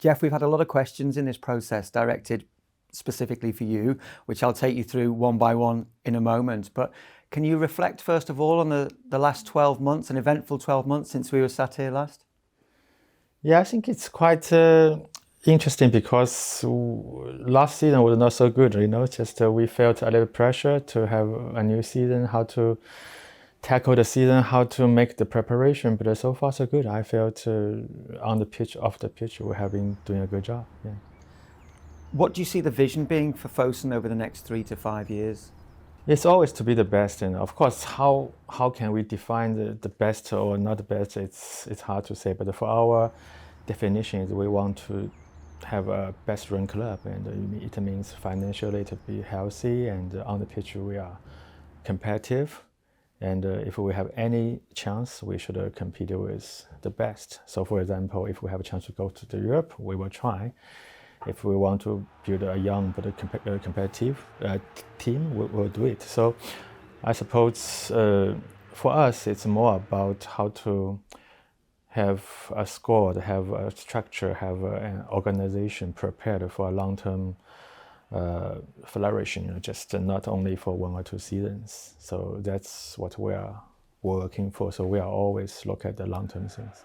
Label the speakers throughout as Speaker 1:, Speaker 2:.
Speaker 1: Jeff, we've had a lot of questions in this process directed specifically for you, which I'll take you through one by one in a moment. But can you reflect first of all on the last 12 months, an eventful 12 months since we were sat here last?
Speaker 2: Yeah, I think it's quite interesting because last season was not so good, just we felt a little pressure to have a new season, how to tackle the season, how to make the preparation, but so far so good. I felt on the pitch, off the pitch, we have been doing a good job. Yeah.
Speaker 1: What do you see the vision being for Fosun over the next 3 to 5 years?
Speaker 2: It's always to be the best, and of course, how can we define the best or not the best? It's hard to say, but for our definitions, we want to have a best-run club, and it means financially to be healthy, and on the pitch we are competitive, and if we have any chance, we should compete with the best. So, for example, if we have a chance to go to Europe, we will try. If we want to build a young but a competitive team, we'll do it. So I suppose for us, it's more about how to have a squad, have a structure, have an organization prepared for a long-term flourishing, just not only for 1 or 2 seasons. So that's what we are working for. So we are always look at the long-term things.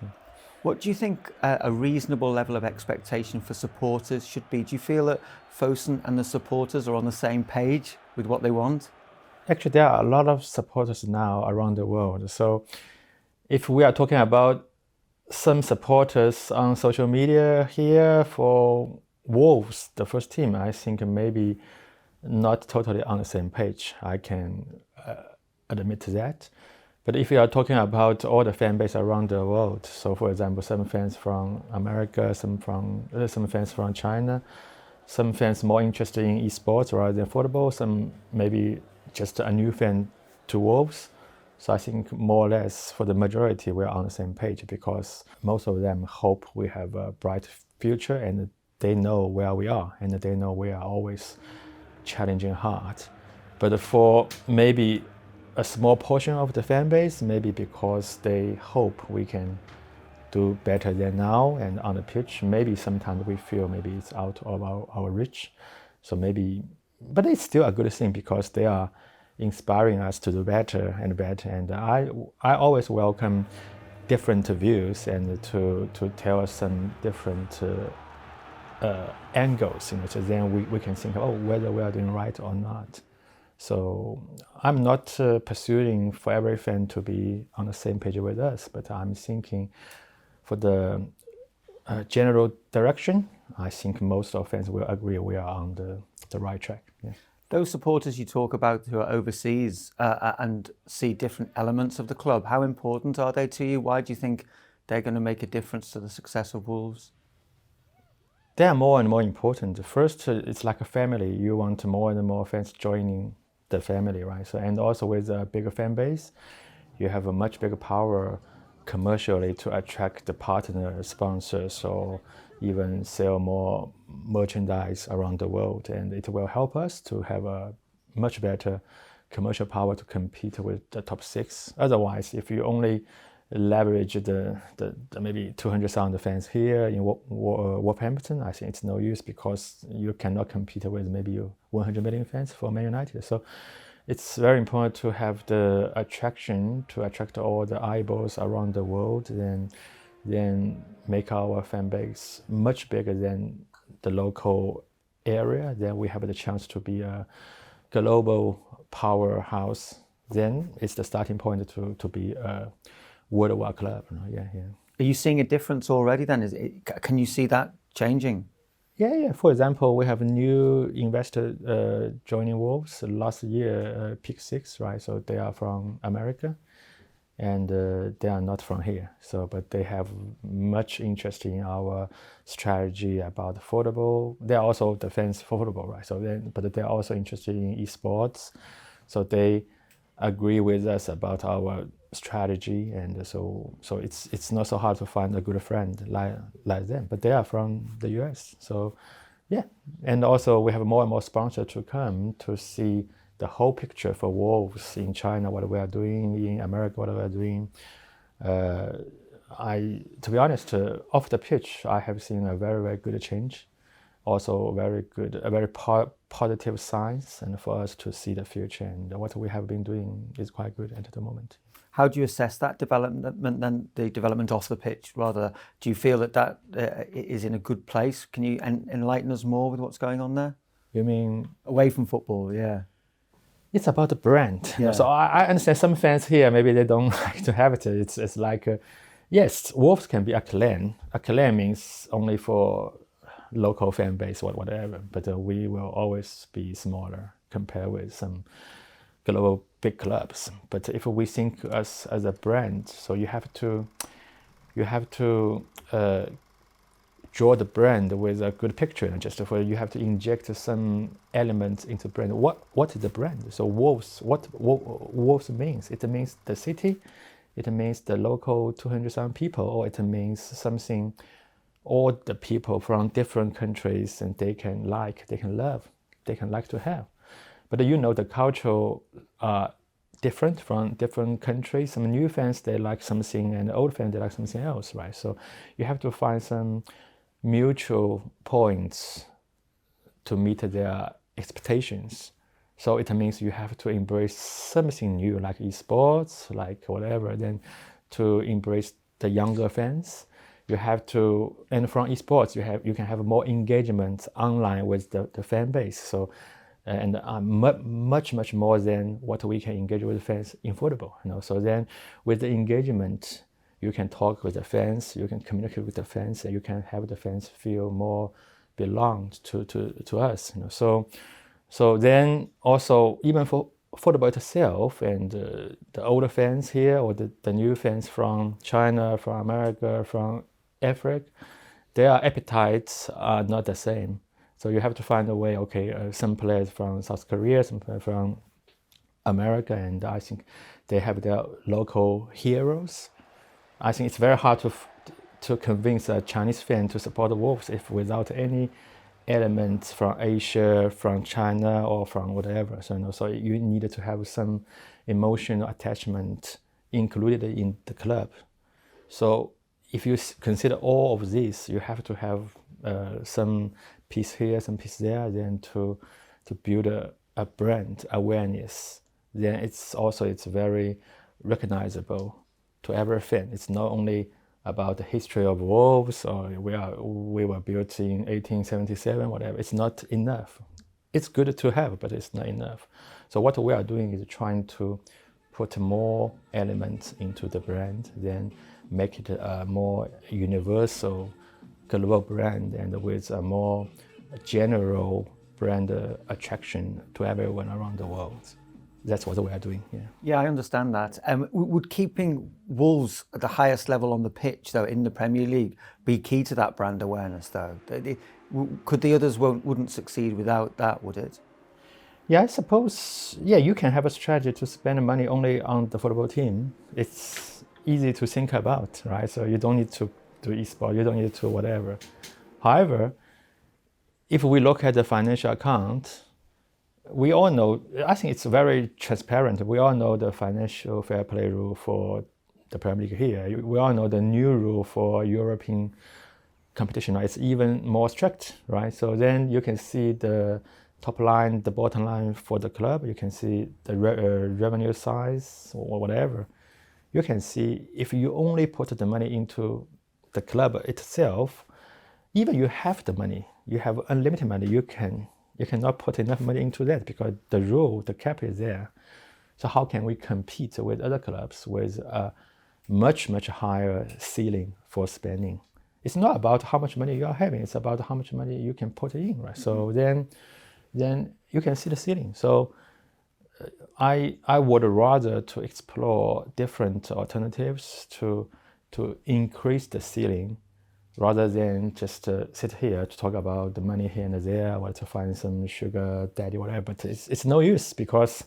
Speaker 1: What do you think a reasonable level of expectation for supporters should be? Do you feel that Fosun and the supporters are on the same page with what they want?
Speaker 2: Actually, there are a lot of supporters now around the world. So if we are talking about some supporters on social media here for Wolves, the first team, I think maybe not totally on the same page. I can admit to that. But if you are talking about all the fan base around the world, so for example, some fans from America, some fans from China, some fans more interested in esports rather than football, some maybe just a new fan to Wolves. So I think more or less for the majority, we're on the same page because most of them hope we have a bright future and they know where we are and they know we are always challenging hard. But for maybe a small portion of the fan base, maybe because they hope we can do better than now and on the pitch, maybe sometimes we feel maybe it's out of our reach. So maybe, but it's still a good thing because they are inspiring us to do better and better. And I always welcome different views and to tell us some different angles, so then we can think, whether we are doing right or not. So I'm not pursuing for every fan to be on the same page with us, but I'm thinking for the general direction, I think most of fans will agree we are on the right track. Yeah.
Speaker 1: Those supporters you talk about who are overseas and see different elements of the club, how important are they to you? Why do you think they're going to make a difference to the success of Wolves?
Speaker 2: They are more and more important. First, it's like a family. You want more and more fans joining the family, right? So, and also with a bigger fan base, you have a much bigger power commercially to attract the partner sponsors or even sell more merchandise around the world. And it will help us to have a much better commercial power to compete with the top 6. Otherwise, if you only leverage the maybe 200,000 fans here in Wolverhampton, I think it's no use because you cannot compete with maybe 100 million fans for Man United. So it's very important to have the attraction to attract all the eyeballs around the world and then make our fan base much bigger than the local area. Then we have the chance to be a global powerhouse. Then it's the starting point to be a worldwide club. Yeah.
Speaker 1: Are you seeing a difference already then? Can you see that changing?
Speaker 2: Yeah. For example, we have a new investor joining Wolves last year, Pick 6, right? So they are from America and they are not from here. So, but they have much interest in our strategy about football. They are also the fans for football, right? So but they're also interested in esports. So they agree with us about our strategy, and so it's not so hard to find a good friend like them. But they are from the US, so yeah. And also we have more and more sponsors to come to see the whole picture for Wolves in China, what we are doing in America, what we are doing to be honest, off the pitch, I have seen a very, very good change. Also, very good, a very positive signs, and for us to see the future. And what we have been doing is quite good at the moment.
Speaker 1: How do you assess that development then, the development off the pitch? Rather, do you feel that is in a good place? Can you enlighten us more with what's going on there?
Speaker 2: You mean
Speaker 1: away from football? Yeah.
Speaker 2: It's about the brand.
Speaker 1: Yeah.
Speaker 2: So I understand some fans here, maybe they don't like to have it. It's like, yes, Wolves can be a clan. A clan means only for local fan base or whatever, but we will always be smaller compared with some global big clubs. But if we think us as a brand, so you have to draw the brand with a good picture, and just for you have to inject some elements into brand. What is the brand? So Wolves, what Wolves means? It means the city, it means the local 200,000 people, or it means something all the people from different countries and they can like to have. But the cultural different from different countries. Some new fans, they like something, and old fans, they like something else, right? So you have to find some mutual points to meet their expectations. So it means you have to embrace something new, like esports, like whatever, then to embrace the younger fans. You have to, and from esports, you can have more engagement online with the fan base. So, and much more than what we can engage with fans in football. So then, with the engagement, you can talk with the fans, you can communicate with the fans, and you can have the fans feel more belonged to us. So then also even for football itself, and the older fans here or the new fans from China, from America, from Africa, their appetites are not the same. So you have to find a way. Okay, some players from South Korea, some players from America, and I think they have their local heroes. I think it's very hard to convince a Chinese fan to support the Wolves if without any elements from Asia, from China, or from whatever. So you needed to have some emotional attachment included in the club. So if you consider all of this, you have to have some piece here, some piece there, then to build a brand awareness. Then it's very recognizable to every fan. It's not only about the history of Wolves, or we were built in 1877, whatever. It's not enough. It's good to have, but it's not enough. So what we are doing is trying to put more elements into the brand, then make it a more universal global brand, and with a more general brand attraction to everyone around the world. That's what we are doing.
Speaker 1: Yeah, I understand that. Would keeping Wolves at the highest level on the pitch, though, in the Premier League, be key to that brand awareness, though? Could the others wouldn't succeed without that, would it?
Speaker 2: Yeah, I suppose. Yeah, you can have a strategy to spend money only on the football team. It's easy to think about, right? So you don't need to do esports, you don't need to whatever. However, if we look at the financial account, we all know, I think it's very transparent. We all know the financial fair play rule for the Premier League here. We all know the new rule for European competition. It's even more strict, right? So then you can see the top line, the bottom line for the club. You can see the revenue size or whatever. You can see if you only put the money into the club itself, even you have the money, you have unlimited money, you cannot put enough money into that because the rule, the cap is there. So how can we compete with other clubs with a much higher ceiling for spending? It's not about how much money you are having, it's about how much money you can put in, right? So then you can see the ceiling. So I would rather to explore different alternatives to increase the ceiling, rather than just sit here to talk about the money here and there, or to find some sugar daddy, whatever. But it's no use, because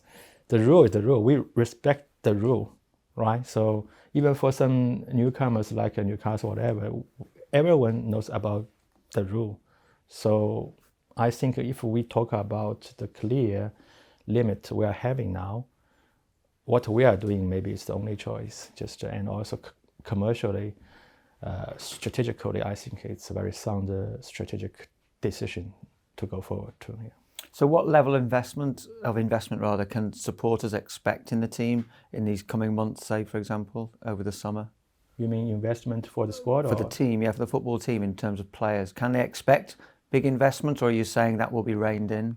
Speaker 2: the rule is the rule. We respect the rule, right? So even for some newcomers like Newcastle, whatever, everyone knows about the rule. So I think if we talk about the clear limit we are having now, what we are doing maybe is the only choice. And also commercially, strategically, I think it's a very sound strategic decision to go forward to. Yeah.
Speaker 1: So what level of investment can supporters expect in the team in these coming months, say, for example, over the summer?
Speaker 2: You mean investment for the squad?
Speaker 1: For the team, yeah, for the football team in terms of players. Can they expect big investment, or are you saying that will be reined in?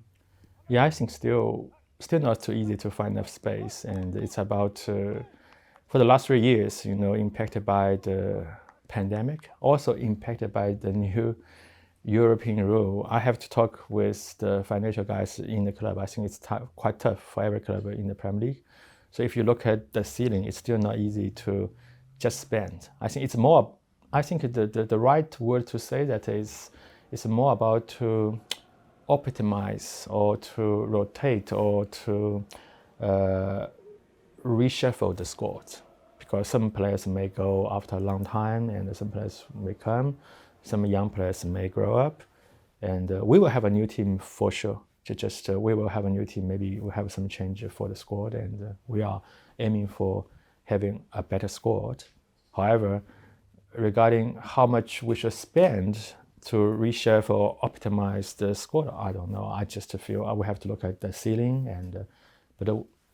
Speaker 2: Yeah, I think still not too easy to find enough space. And it's about, for the last 3 years, impacted by the pandemic, also impacted by the new European rule. I have to talk with the financial guys in the club. I think it's quite tough for every club in the Premier League. So if you look at the ceiling, it's still not easy to just spend. I think it's more, I think the right word to say that is, it's more about to optimize or to rotate or to reshuffle the squad. Because some players may go after a long time and some players may come. Some young players may grow up, and we will have a new team for sure. We will have a new team. Maybe we'll have some change for the squad, and we are aiming for having a better squad. However, regarding how much we should spend to reshuffle or optimize the squad, I don't know. I just feel I will have to look at the ceiling, and but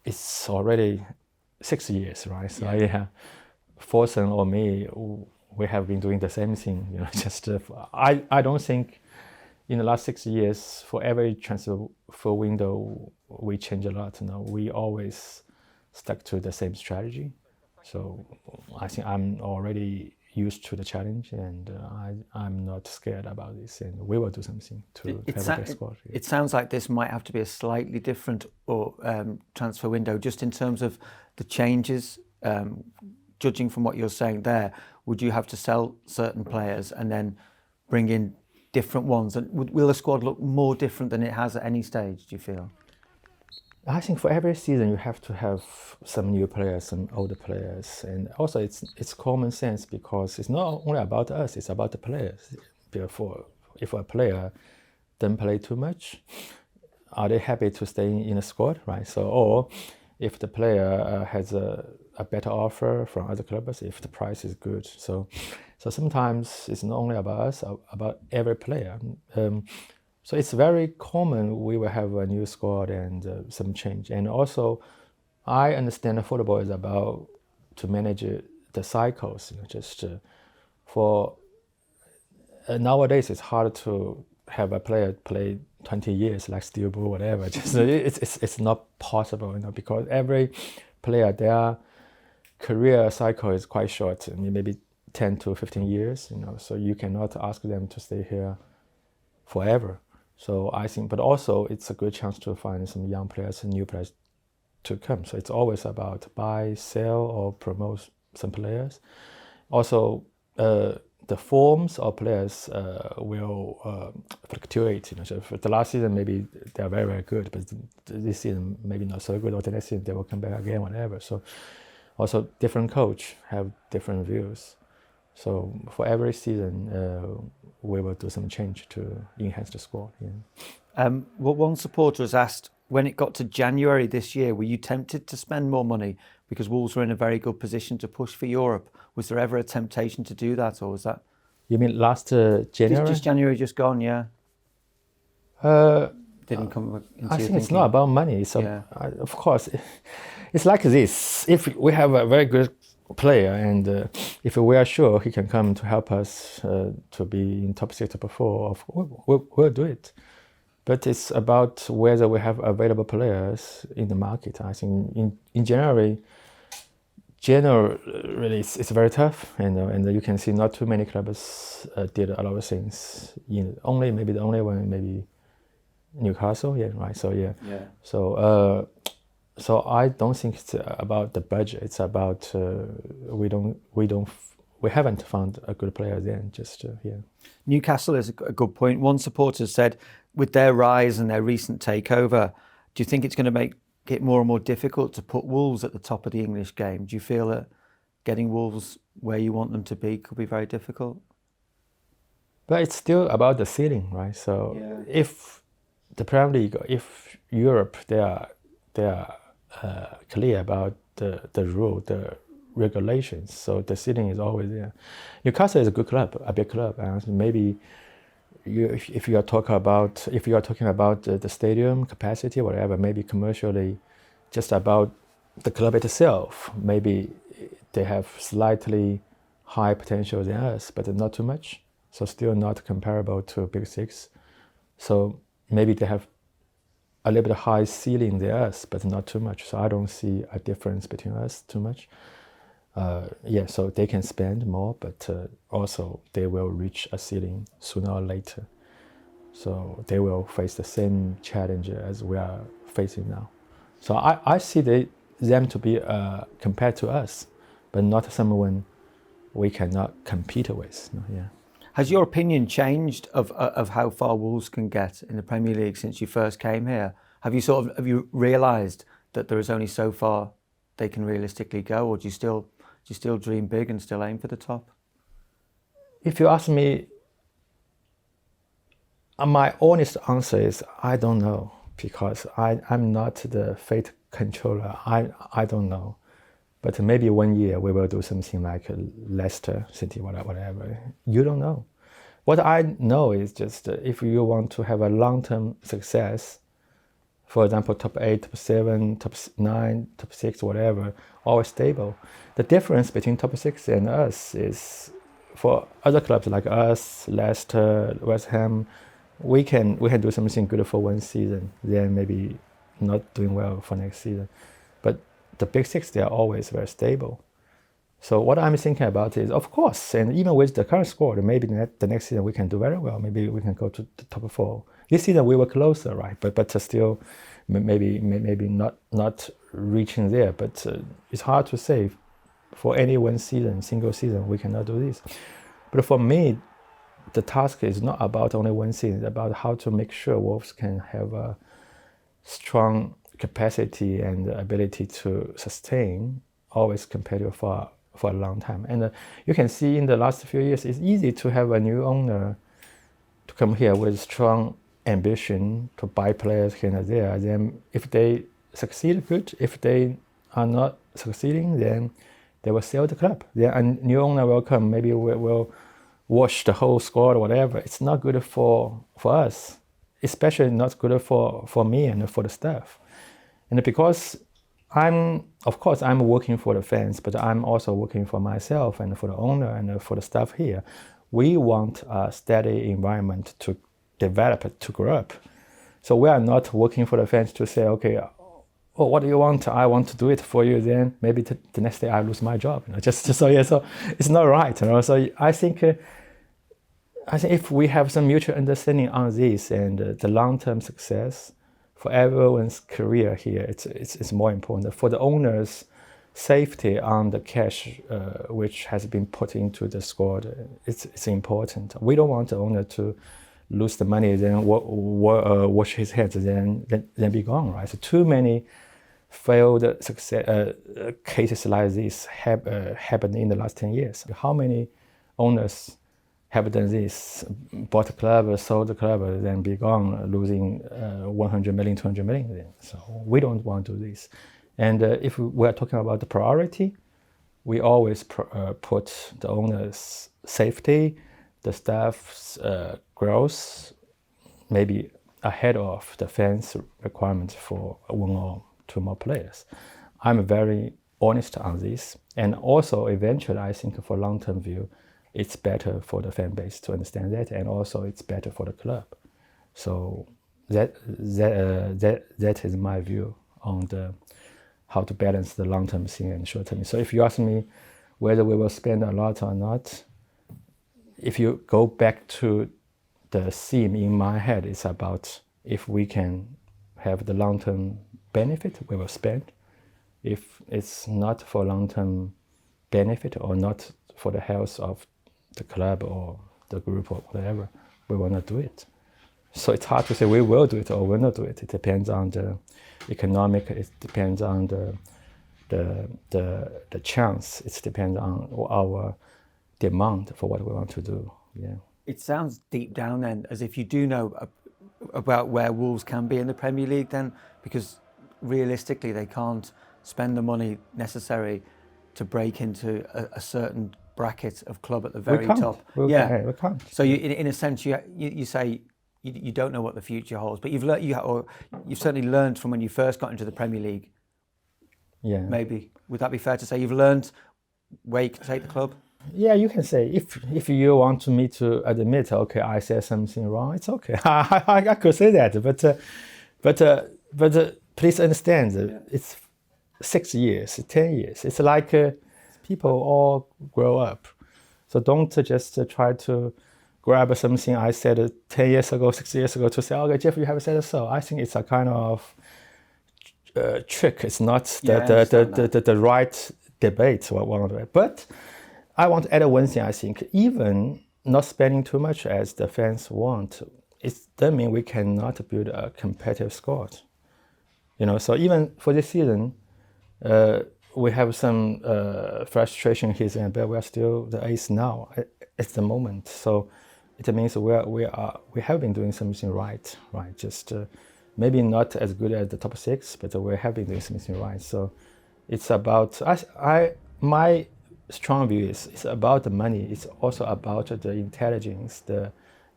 Speaker 2: it's already 6 years, right? So yeah, Forsen or me, we have been doing the same thing. I don't think in the last 6 years for every transfer window we change a lot. We always stuck to the same strategy. So I think I'm already used to the challenge, and I'm not scared about this, and we will do something to have a better squad. Yeah.
Speaker 1: It sounds like this might have to be a slightly different transfer window, just in terms of the changes. Judging from what you're saying there, would you have to sell certain players and then bring in different ones? And will the squad look more different than it has at any stage, do you feel?
Speaker 2: I think for every season you have to have some new players, some older players, and also it's common sense, because it's not only about us, it's about the players. Therefore, if a player doesn't play too much, are they happy to stay in a squad, right? So, or if the player has a better offer from other clubs, if the price is good. So sometimes it's not only about us, about every player. So it's very common we will have a new squad and some change. And also, I understand that football is about to manage the cycles. For nowadays it's hard to have a player play 20 years like Steel Bull, whatever. It's not possible, because every player, their career cycle is quite short. Maybe 10 to 15 years. So you cannot ask them to stay here forever. So I think, but also it's a good chance to find some young players and new players to come. So it's always about buy, sell, or promote some players. Also, the forms of players will fluctuate. So for the last season, maybe they are very, very good, but this season maybe not so good, or the next season they will come back again, whatever. So also different coach have different views. So for every season, we will do some change to enhance the squad. Yeah.
Speaker 1: Well, one supporter has asked, when it got to January this year, were you tempted to spend more money because Wolves were in a very good position to push for Europe? Was there ever a temptation to do that, or was that?
Speaker 2: You mean last January?
Speaker 1: Just January just gone, yeah. Didn't come into your
Speaker 2: I think
Speaker 1: thinking.
Speaker 2: it's not about money. So of course, it's like this. If we have a very good player, and if we are sure he can come to help us to be in top 6, top 4, we'll do it. But it's about whether we have available players in the market. I think in January really it's very tough, and you can see not too many clubs did a lot of things. The only one maybe Newcastle, yeah, right. So yeah. So I don't think it's about the budget. It's about we haven't found a good player then.
Speaker 1: Newcastle is a good point. One supporter said, with their rise and their recent takeover, do you think it's going to make it more and more difficult to put Wolves at the top of the English game? Do you feel that getting Wolves where you want them to be could be very difficult?
Speaker 2: But it's still about the ceiling, right? So if the Premier League, if Europe, they are clear about the rule, the regulations. So the ceiling is always there. Newcastle is a good club, a big club, and maybe if you are talking about the stadium capacity, whatever, maybe commercially, just about the club itself, maybe they have slightly high potential than us, but not too much. So still not comparable to Big Six. So maybe they have a little bit high ceiling than us, but not too much. So I don't see a difference between us too much. So they can spend more, but also they will reach a ceiling sooner or later. So they will face the same challenge as we are facing now. So I see them to be compared to us, but not someone we cannot compete with. Yeah.
Speaker 1: Has your opinion changed of how far Wolves can get in the Premier League since you first came here? Have you realised that there is only so far they can realistically go, or do you still dream big and still aim for the top?
Speaker 2: If you ask me, my honest answer is I don't know, because I'm not the fate controller. I don't know. But maybe one year we will do something like Leicester City, whatever. You don't know. What I know is just if you want to have a long-term success, for example, top 8, top 7, top 9, top 6, whatever, always stable. The difference between top 6 and us is for other clubs like us, Leicester, West Ham, we can do something good for one season, then maybe not doing well for next season. But the Big Six, they are always very stable. So what I'm thinking about is, of course, and even with the current squad, maybe the next season we can do very well. Maybe we can go to the top 4. This season we were closer, right? But still, maybe not reaching there. But it's hard to say. For any one season, single season, we cannot do this. But for me, the task is not about only one season. It's about how to make sure Wolves can have a strong capacity and ability to sustain, always competitive for a long time. And you can see in the last few years, it's easy to have a new owner to come here with strong ambition to buy players here and there. Then if they succeed, good. If they are not succeeding, then they will sell the club. Then a new owner will come, maybe will wash the whole squad or whatever. It's not good for us, especially not good for me and for the staff. And because I'm working for the fans, but I'm also working for myself and for the owner and for the staff here. We want a steady environment to develop, to grow up. So we are not working for the fans to say, okay, oh, what do you want? I want to do it for you. Then maybe the next day I lose my job. So it's not right. So I think if we have some mutual understanding on this and the long-term success for everyone's career here, it's more important. For the owners' safety on the cash which has been put into the squad, it's important. We don't want the owner to lose the money, then wash his hands, then be gone, right? So too many failed success cases like this have happened in the last 10 years. How many owners have done this, bought a club, sold the club, then be gone, losing 100 million, 200 million. So we don't want to do this. And if we're talking about the priority, we always put the owner's safety, the staff's growth, maybe ahead of the fans' requirements for one or two more players. I'm very honest on this. And also, eventually, I think for long-term view, it's better for the fan base to understand that, and also it's better for the club. So that is my view on how to balance the long-term thing and short-term. So if you ask me whether we will spend a lot or not, if you go back to the theme in my head, it's about if we can have the long-term benefit, we will spend. If it's not for long-term benefit or not for the health of the club or the group or whatever, we will not do it. So it's hard to say we will do it or will not do it. It depends on the economic, it depends on the chance, it depends on our demand for what we want to do. Yeah.
Speaker 1: It sounds deep down then as if you do know about where Wolves can be in the Premier League then, because realistically they can't spend the money necessary to break into a certain bracket of club at the very top.
Speaker 2: We can't.
Speaker 1: So you, in a sense, you say you don't know what the future holds, but you've learned, you've certainly learned from when you first got into the Premier League.
Speaker 2: Yeah.
Speaker 1: Maybe would that be fair to say? You've learned where you can take the club.
Speaker 2: Yeah, you can say if you want me to admit, okay, I said something wrong, it's okay. I could say that, but please understand, it's 6 years, 10 years. It's like people all grow up, so don't just try to grab something I said 10 years ago, 6 years ago to say, okay, Jeff, you have said so. I think it's a kind of trick. It's not the right debate. But I want to add one thing. I think even not spending too much as the fans want, it doesn't mean we cannot build a competitive squad. So even for this season, we have some frustration here and there. We are still the eighth now at the moment. So it means we have been doing something right. Just maybe not as good as the top six, but we have been doing something right. So it's about my strong view is it's about the money. It's also about the intelligence, the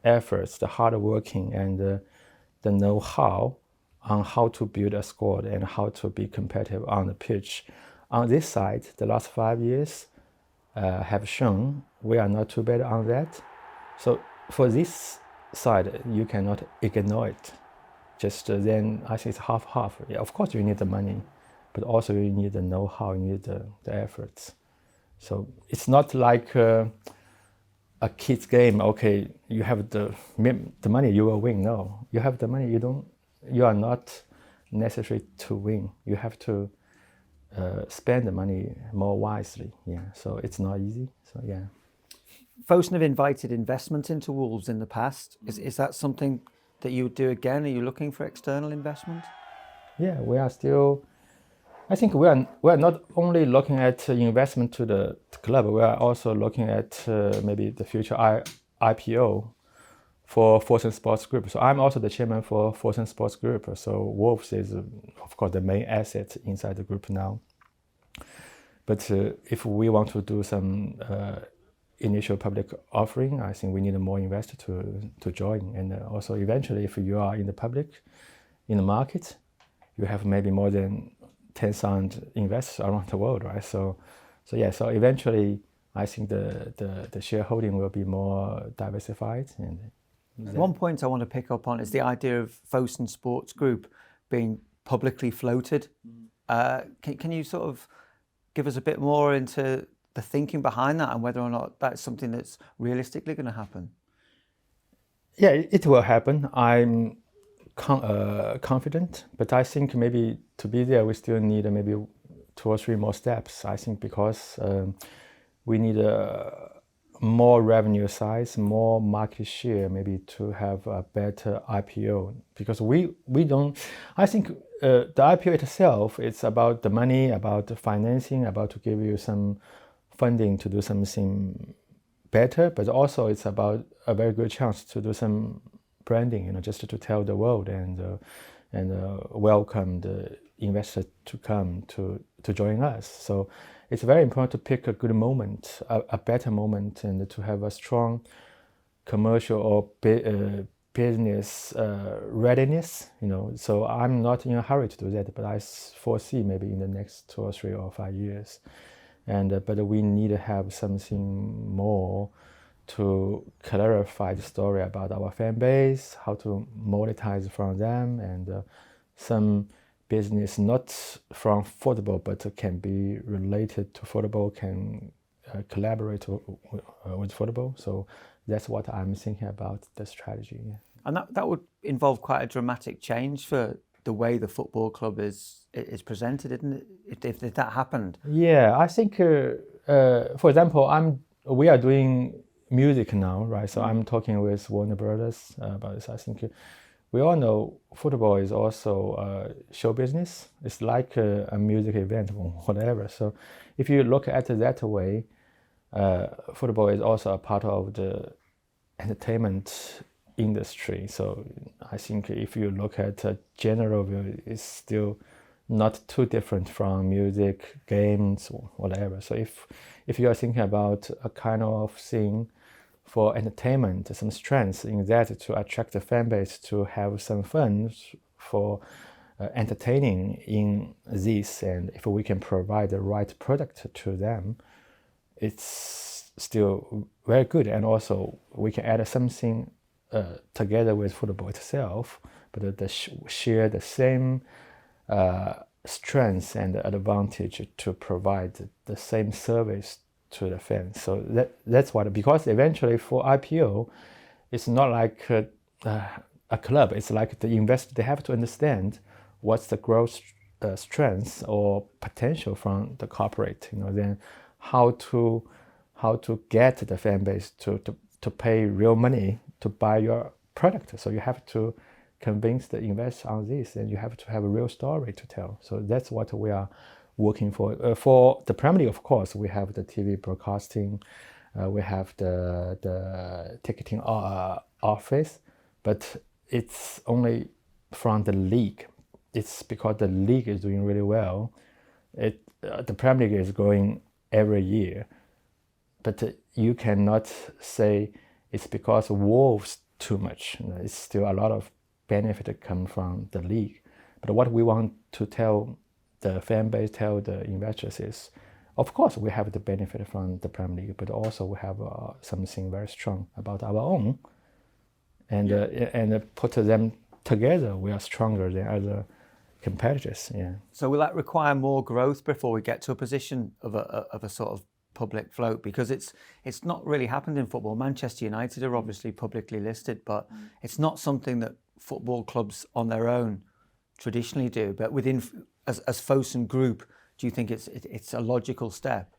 Speaker 2: efforts, the hard working, and the know-how on how to build a squad and how to be competitive on the pitch. On this side, the last 5 years have shown we are not too bad on that. So for this side, you cannot ignore it. Just then, I think it's half-half. Yeah, of course, you need the money, but also you need the know-how, you need the efforts. So it's not like a kid's game. Okay, you have the money, you will win. No, you have the money, you are not necessary to win. You have to spend the money more wisely. Yeah, so it's not easy. So yeah.
Speaker 1: Fosun have invited investment into Wolves in the past. Is that something that you would do again? Are you looking for external investment?
Speaker 2: Yeah, we are still. I think we are not only looking at investment to the club. We are also looking at maybe the future IPO for Fosun Sports Group. So I'm also the chairman for Fosun Sports Group. So Wolves is, of course, the main asset inside the group now. But if we want to do some initial public offering, I think we need more investors to join. And also eventually, if you are in the market, you have maybe more than 10,000 investors around the world, right? So eventually, I think the shareholding will be more diversified. And
Speaker 1: one point I want to pick up on is the idea of Fosun Sports Group being publicly floated. Can you sort of give us a bit more into the thinking behind that and whether or not that's something that's realistically going to happen?
Speaker 2: Yeah, it will happen. I'm confident, but I think maybe to be there, we still need maybe 2 or 3 more steps. I think because we need more revenue size, more market share, maybe to have a better IPO. Because we don't. I think the IPO itself, it's about the money, about the financing, about to give you some funding to do something better, but also it's about a very good chance to do some branding, just to tell the world and welcome the investor to come to join us. So it's very important to pick a good moment, a better moment, and to have a strong commercial or business readiness. So I'm not in a hurry to do that, but I foresee maybe in the next 2 or 3 or 5 years. But we need to have something more to clarify the story about our fan base, how to monetize from them, and some business not from football but can be related to football, can collaborate with football. So that's what I'm thinking about the strategy. Yeah.
Speaker 1: And that would involve quite a dramatic change for the way the football club is presented, isn't it? If that happened.
Speaker 2: Yeah, I think, for example, we are doing music now, right? So I'm talking with Warner Brothers about this. I think we all know football is also show business. It's like a music event or whatever. So if you look at it that way, football is also a part of the entertainment industry. So I think if you look at a general view, it's still not too different from music, games, or whatever. So if you are thinking about a kind of thing for entertainment, some strengths in that to attract the fan base to have some fun for entertaining in this, and if we can provide the right product to them, it's still very good. And also we can add something together with football itself, but share the same strengths and advantage to provide the same service to the fans. So that's what, because eventually for IPO, it's not like a club. It's like the investor, they have to understand what's the growth strengths or potential from the corporate. Then how to get the fan base to pay real money to buy your product. So you have to convince the investor on this, and you have to have a real story to tell. So that's what we are working for. For the Premier League, of course, we have the TV broadcasting, we have the ticketing office, but it's only from the league. It's because the league is doing really well. The Premier League is growing every year, but you cannot say it's because Wolves too much. It's still a lot of benefit that come from the league. But what we want to tell the fan base, tell the investors is, of course, we have the benefit from the Premier League, but also we have something very strong about our own, and put them together, we are stronger than other competitors. Yeah.
Speaker 1: So will that require more growth before we get to a position of a sort of public float? Because it's not really happened in football. Manchester United are obviously publicly listed, but it's not something that football clubs on their own traditionally do. But within, as Fosun Group, do you think it's a logical step?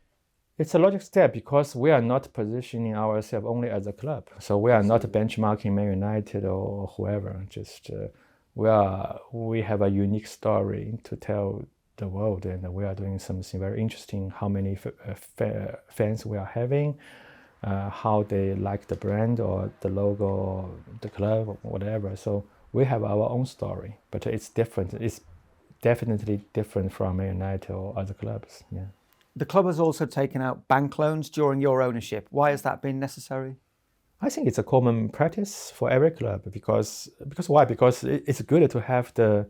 Speaker 2: It's a logical step because we are not positioning ourselves only as a club. So we are not benchmarking Man United or whoever. Just we have a unique story to tell the world, and we are doing something very interesting. How many fans we are having, how they like the brand or the logo, or the club, or whatever. So we have our own story, but it's different. It's definitely different from Man United or other clubs. Yeah.
Speaker 1: The club has also taken out bank loans during your ownership. Why has that been necessary?
Speaker 2: I think it's a common practice for every club because why? Because it's good to have the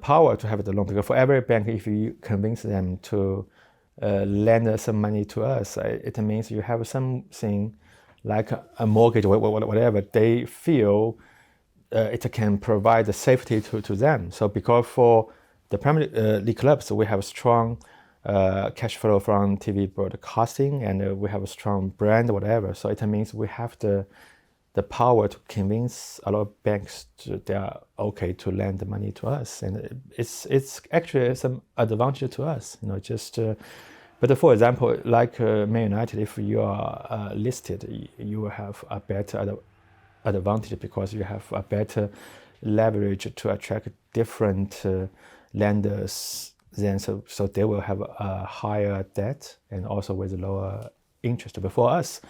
Speaker 2: power to have the loan. Because for every bank, if you convince them to lend some money to us, it means you have something like a mortgage or whatever. They feel it can provide the safety to them. So because for the Premier League clubs, we have strong cash flow from TV broadcasting, and we have a strong brand, whatever. So it means we have the power to convince a lot of banks they are okay to lend the money to us, and it's actually some advantage to us. But for example, like Man United, if you are listed, you will have a better advantage because you have a better leverage to attract different lenders. Then so they will have a higher debt and also with lower interest. But for us,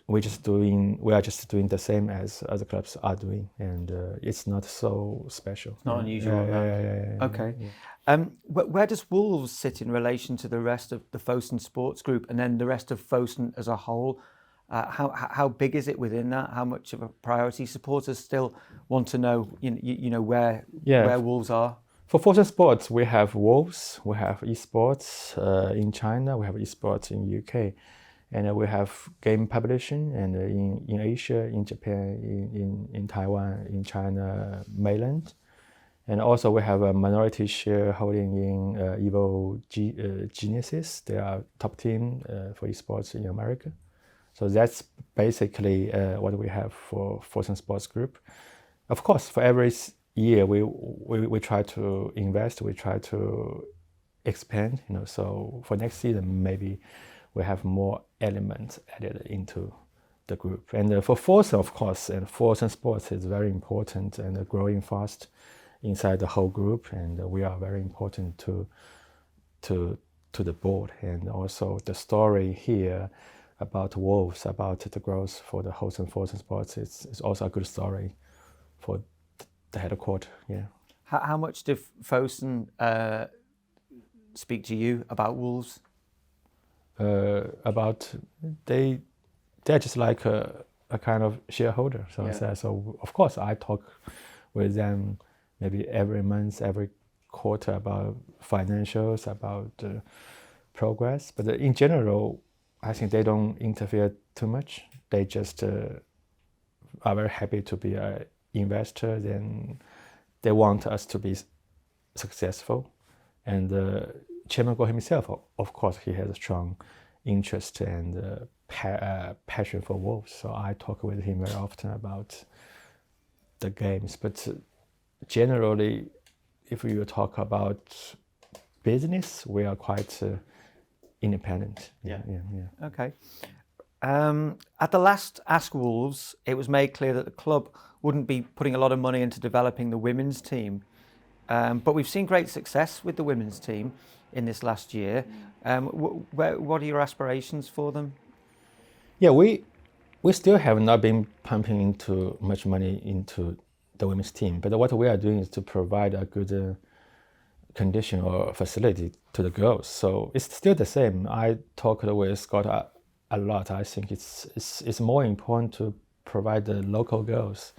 Speaker 2: we are just doing the same as other clubs are doing, and it's not so special.
Speaker 1: It's not unusual.
Speaker 2: Yeah.
Speaker 1: Okay. Yeah. Where does Wolves sit in relation to the rest of the Fosun Sports Group and then the rest of Fosun as a whole? How big is it within that? How much of a priority? Supporters still want to know, where Wolves are.
Speaker 2: For Fosun Sports, we have Wolves, we have esports in China, we have esports in UK, and we have game publishing and in Asia, in Japan, in Taiwan, in China mainland, and also we have a minority shareholding in Evo Geniuses. They are top team for esports in America. So that's basically what we have for Fosun Sports Group. Of course, for every year we try to invest, we try to expand. So for next season maybe we have more elements added into the group. And for Fosun, of course, and Fosun Sports is very important and growing fast inside the whole group, and we are very important to the board. And also the story here about Wolves, about the growth for the whole Fosun Sports, it's also a good story for the headquarters. Yeah.
Speaker 1: How much did Fosun speak to you about Wolves?
Speaker 2: About they're just like a kind of shareholder. So I said, so of course I talk with them maybe every month, every quarter about financials, about progress. But in general, I think they don't interfere too much. They just are very happy to be an investor. Then they want us to be successful. And Chairman Guo himself, of course, he has a strong interest and passion for Wolves. So I talk with him very often about the games. But generally, if you talk about business, we are quite independent. Yeah.
Speaker 1: Okay. At the last Ask Wolves, it was made clear that the club wouldn't be putting a lot of money into developing the women's team. But we've seen great success with the women's team in this last year. What are your aspirations for them?
Speaker 2: Yeah, we still have not been pumping into much money into the women's team. But what we are doing is to provide a good condition or facility to the girls. So it's still the same. I talked with Scott a lot. I think it's more important to provide the local girls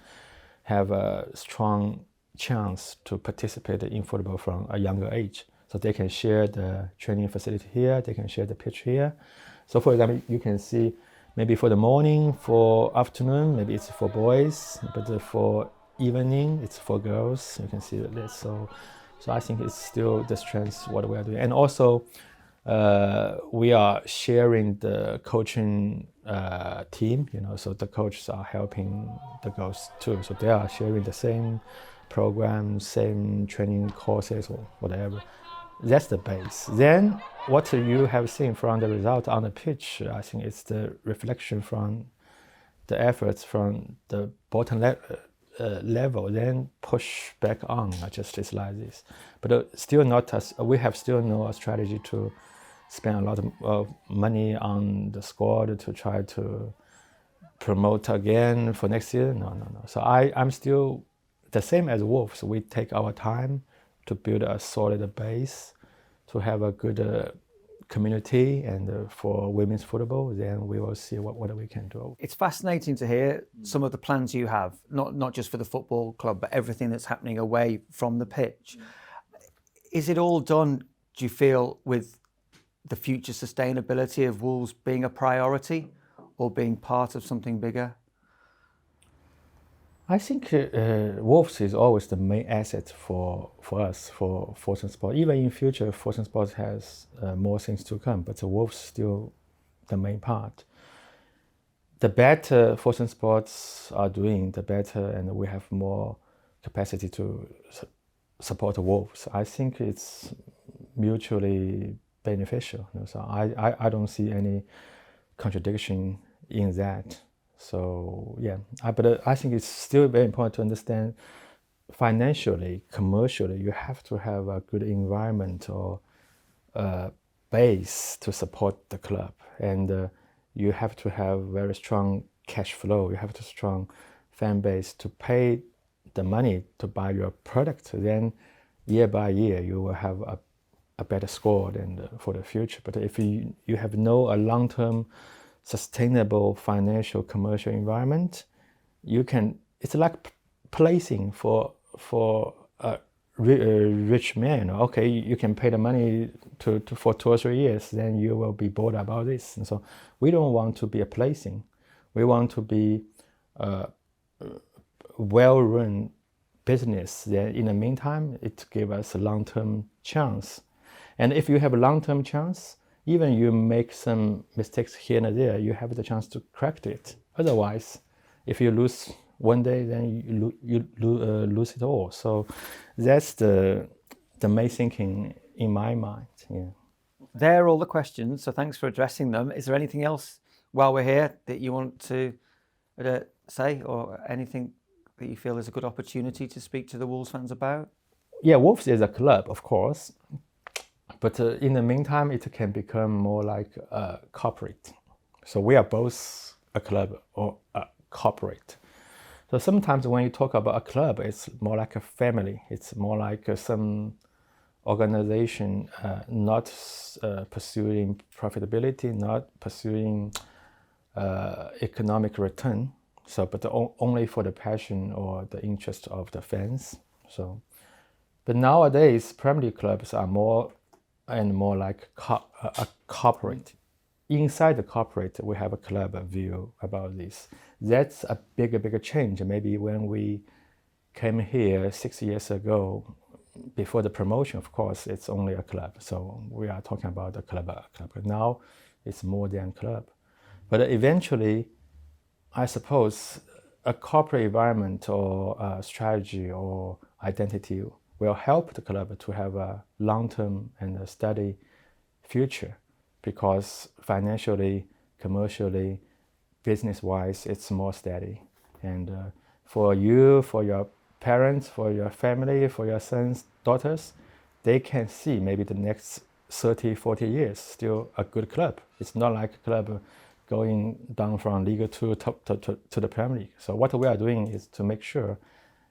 Speaker 2: have a strong chance to participate in football from a younger age. So they can share the training facility here, they can share the pitch here. So for example, you can see maybe for the morning, for afternoon, maybe it's for boys, but for evening, it's for girls. You can see that. So I think it's still the strength what we are doing. And also, we are sharing the coaching team, so the coaches are helping the girls too. So they are sharing the same programs, same training courses or whatever. That's the base. Then what you have seen from the result on the pitch, I think it's the reflection from the efforts from the bottom level, then push back on, just it's like this. But still not us. We have still no strategy to spend a lot of money on the squad to try to promote again for next year. No. So I'm still the same as Wolves. We take our time to build a solid base, to have a good community, and for women's football, then we will see what we can do.
Speaker 1: It's fascinating to hear some of the plans you have, not just for the football club, but everything that's happening away from the pitch. Is it all done, do you feel, with the future sustainability of Wolves being a priority or being part of something bigger?
Speaker 2: I think Wolves is always the main asset for us, for Fosun Sport. Even in future, Fosun Sport has more things to come, but the Wolves still the main part. The better Fosun Sports are doing, the better, and we have more capacity to support the Wolves. I think it's mutually beneficial. So I don't see any contradiction in that. So yeah, but I think it's still very important to understand financially, commercially, you have to have a good environment or base to support the club, and you have to have very strong cash flow. You have to strong fan base to pay the money to buy your product. Then year by year, you will have a better score and for the future. But if you have no long-term sustainable financial commercial environment, it's like placing for a rich man. Okay, you can pay the money for 2 or 3 years, then you will be bored about this. And so we don't want to be a placing. We want to be a well-run business. Then in the meantime, it gives us a long-term chance. And if you have a long-term chance, even you make some mistakes here and there, you have the chance to correct it. Otherwise, if you lose one day, then you lose it all. So that's the main thinking in my mind. Yeah.
Speaker 1: They're all the questions, so thanks for addressing them. Is there anything else while we're here that you want to say, or anything that you feel is a good opportunity to speak to the Wolves fans about?
Speaker 2: Yeah, Wolves is a club, of course. But in the meantime, it can become more like a corporate. So we are both a club or a corporate. So sometimes when you talk about a club, it's more like a family. It's more like some organization not pursuing profitability, not pursuing economic return. So, but only for the passion or the interest of the fans. So, but nowadays, Premier League clubs are more and more like a corporate. Inside the corporate, we have a club view about this. That's a bigger change. Maybe when we came here 6 years ago, before the promotion, of course, it's only a club. So we are talking about a club. But now it's more than club. But eventually, I suppose a corporate environment or a strategy or identity will help the club to have a long-term and a steady future, because financially, commercially, business-wise, it's more steady. And for you, for your parents, for your family, for your sons, daughters, they can see maybe the next 30, 40 years still a good club. It's not like a club going down from League 2 to the Premier League. So what we are doing is to make sure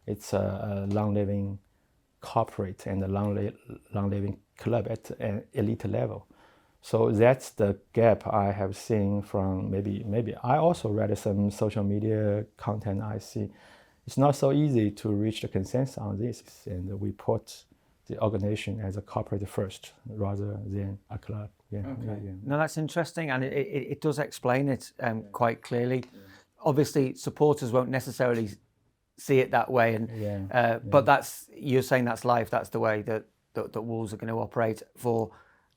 Speaker 2: it's a long-living corporate and a long-living club at an elite level. So that's the gap I have seen from maybe I also read some social media content I see. It's not so easy to reach the consensus on this, and we put the organization as a corporate first rather than a club. Yeah.
Speaker 1: Okay. Yeah. No, that's interesting, and it does explain it quite clearly. Obviously, supporters won't necessarily see it that way, and but you're saying that's life. That's the way that Wolves are going to operate for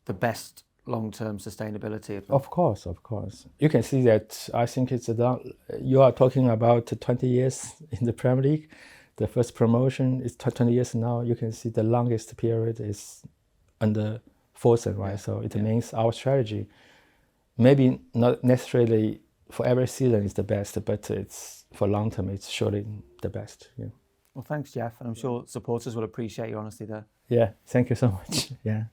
Speaker 1: the best long-term sustainability.
Speaker 2: Of course. You can see that. I think you are talking about 20 years in the Premier League. The first promotion is 20 years now. You can see the longest period is under Forsen, right? So it means our strategy, maybe not necessarily for every season is the best, but it's for long term, it's surely the best. Yeah.
Speaker 1: Well, thanks, Jeff, and I'm sure supporters will appreciate your honesty there.
Speaker 2: Yeah, thank you so much. Yeah.